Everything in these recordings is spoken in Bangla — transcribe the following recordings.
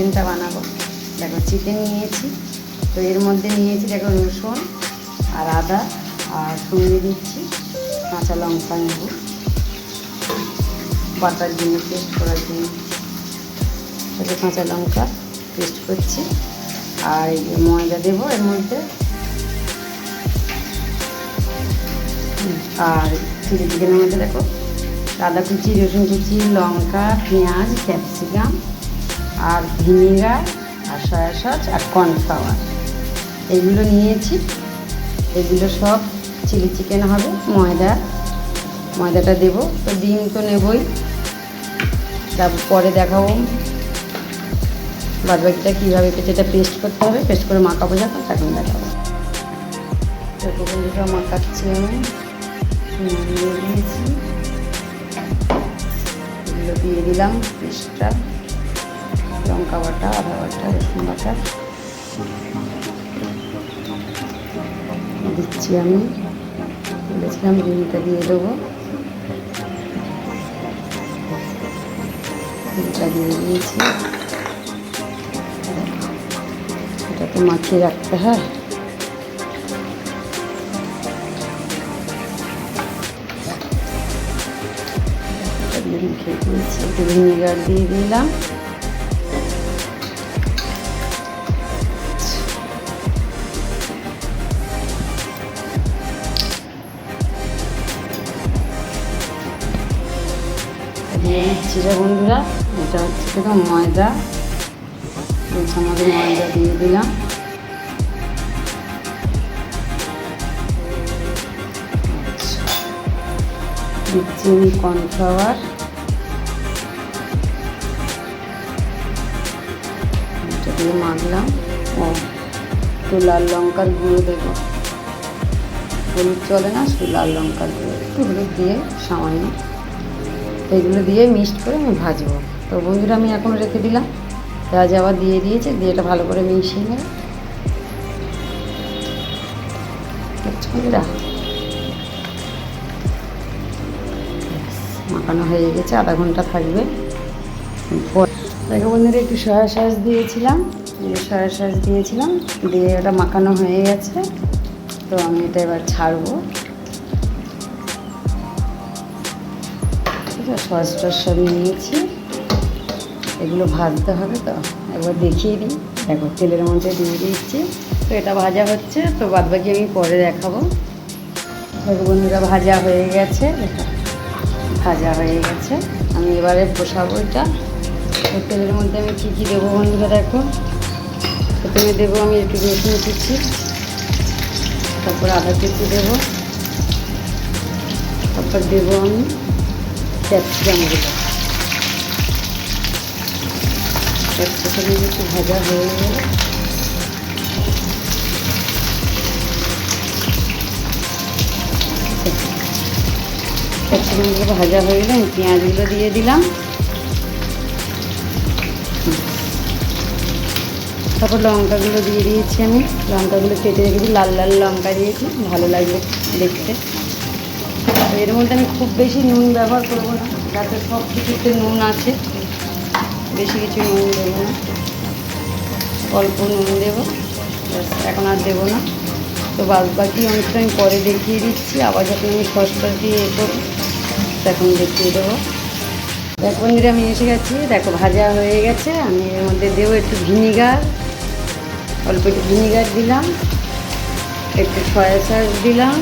চিকেনটা বানাবো। দেখো চিকেন নিয়েছি, তো এর মধ্যে নিয়েছি দেখো রসুন আর আদা, আর সঙ্গে দিচ্ছি কাঁচা লঙ্কা নেব বাটার জন্য, পেস্ট করার জন্য। তাতে কাঁচা লঙ্কা পেস্ট করছি, আর এই ময়দা দেবো এর মধ্যে, আর চিলি চিকেনের মধ্যে দেখো আদা কুচি, রসুন কুচি, লঙ্কা, পেঁয়াজ, ক্যাপসিকাম, আর ভিনেগার, আর সয়া সস, আর কর্নফ্লাওয়ার এগুলো নিয়েছি। এগুলো সব চিলি চিকেন হবে। ময়দাটা দেবো, তো ডিম তো নেবই, তারপর পরে দেখাবো বাদবাকিটা কীভাবে এটা পেস্ট করতে হবে, পেস্ট করে মাখাবো যখন তখন দেখাবো। তো মাখাচ্ছি আমি, দিয়ে দিয়েছি, এগুলো দিয়ে দিলাম পেস্টটা, লঙ্কা বাটা, আদা বাটা, রসুন বাটা দিচ্ছি আমি। বলেছিলাম ডিমটা দিয়ে দেবো, ডিমটা দিয়ে দিয়েছি। এটাকে মাখিয়ে রাখতে হয়। মেখে দিয়েছি, একটু ভিনেগার দিয়ে দিলাম। দিয়ে দিচ্ছি রে বন্ধুরা, এটা হচ্ছে দেখো ময়দা, আমাদের ময়দা দিয়ে দিলাম। দিচ্ছি আমি কর্নফ্লাওয়ার, এটা দিয়ে মাখলাম। ও একটু লাল লঙ্কার গুঁড়ো দেবো, হলুদ চলে না, শুধু লাল লঙ্কার গুঁড়ো, একটু হলুদ দিয়ে সামান্য, এগুলো দিয়ে মিক্সড করে আমি ভাজবো। তো বন্ধুরা আমি এখন রেখে দিলাম, পেঁয়াজ আবার দিয়ে দিয়েছে, দিয়ে এটা ভালো করে মিশিয়ে নেব। বন্ধুরা মাখানো হয়ে গেছে, আধা ঘন্টা থাকবে। দেখো বন্ধুরা একটু সয়া সস দিয়েছিলাম, দিয়ে ওটা মাখানো হয়ে গেছে। তো আমি এটা এবার ছাড়বো। ঠিক আছে, সস টস সব নিয়েছি, এগুলো ভাজতে হবে। তো একবার দেখিয়ে দিই, দেখো তেলের মধ্যে দিয়ে দিচ্ছি। তো এটা ভাজা হচ্ছে, তো বাদবাকি আমি পরে দেখাবো। দেখো বন্ধুরা ভাজা হয়ে গেছে, আমি এবারে বসাবো এটা। তেলের মধ্যে আমি কী কী দেবো বন্ধুরা দেখো, প্রথমে দেবো আমি একটু রসুন কুচি, তারপর আদা কুচি দেবো, তারপর দেবো আমি ক্যাপসিকামগুলো। ক্যাপসিকামগুলো একটু ভাজা হয়ে গেলে ক্যাপসিকামগুলো ভাজা হয়ে গেলে আমি পেঁয়াজগুলো দিয়ে দিলাম। তারপর লঙ্কাগুলো দিয়ে দিয়েছি, আমি লঙ্কাগুলো কেটে রেখেছি, লাল লাল লঙ্কা দিয়েছি, ভালো লাগবে দেখতে। এর মধ্যে আমি খুব বেশি নুন ব্যবহার করবো না, যাতে সব কিছুতে নুন আছে, বেশি কিছু নুন দেবো না, অল্প নুন দেবো, এখন আর দেবো না। তো বাকি অংশটা আমি পরে দেখিয়ে দিচ্ছি, আবার যখন আমি সসটা দিয়ে করবো তখন দেখিয়ে দেবো। দেখো বন্ধুরা আমি এসে গেছি, দেখো ভাজা হয়ে গেছে। আমি এর মধ্যে দেবো একটু ভিনিগার, অল্প একটু ভিনিগার দিলাম, একটু সয়া সস দিলাম,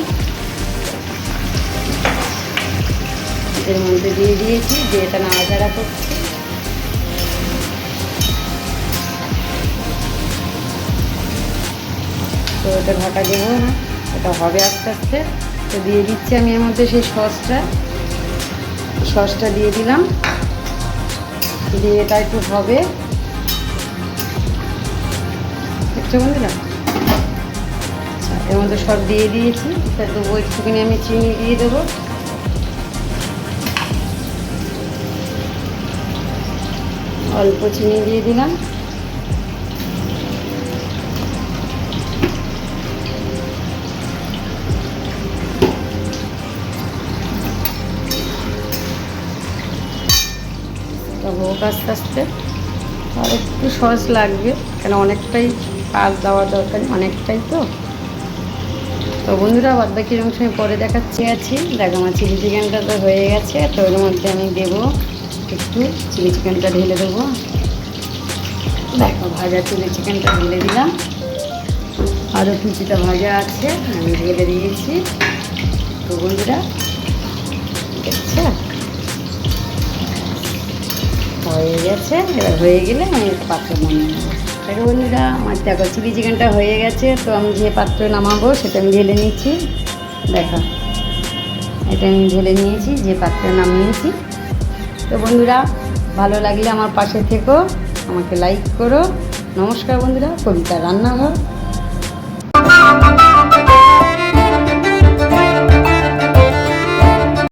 এর মধ্যে দিয়ে দিয়েছি, দিয়ে এটা নাড়াচাড়া করছি। তো এটা ঢাকা দেবো না, এটা হবে আস্তে আস্তে। তো দিয়ে দিচ্ছি আমি এর মধ্যে সেই সসটা দিয়ে দিলাম, দিয়ে এটা একটু হবে, দেখছো বন্ধুরা। আচ্ছা, এর মধ্যে সব দিয়ে দিয়েছি, তা দেবো একটুখানি আমি চিনি দিয়ে দেবো, অল্প চিনি দিয়ে দিলাম। হোক আস্তে আস্তে, আর একটু সস লাগবে, কেন অনেকটাই পাক দেওয়া দরকার, অনেকটাই তো। তো বন্ধুরা বাদ বাকি অংশ আমি পরে দেখাচ্ছি। দেখো আমার চিলি চিকেনটা তো হয়ে গেছে। তো এর মধ্যে আমি দেবো একটু চিলি চিকেনটা ঢেলে দেবো। দেখো ভাজা চিলি চিকেনটা ঢেলে দিলাম, আরও কিছুটা ভাজা আছে আমি ঢেলে দিয়েছি। তো বন্ধুরা দেখছে হয়ে গেছে। এবার হয়ে গেলে আমি পাত্রে নামিয়ে নেবো। দেখো বন্ধুরা আমার দেখো চিলি চিকেনটা হয়ে গেছে। তো আমি যে পাত্রে নামাবো সেটা আমি ঢেলে নিচ্ছি। দেখো এটা আমি ঢেলে নিয়েছি, যে পাত্রে নামিয়েছি। তো বন্ধুরা ভালো লাগলে আমার পাশে থেকো, আমাকে লাইক করো। নমস্কার বন্ধুরা, কবিতা রান্নাঘর।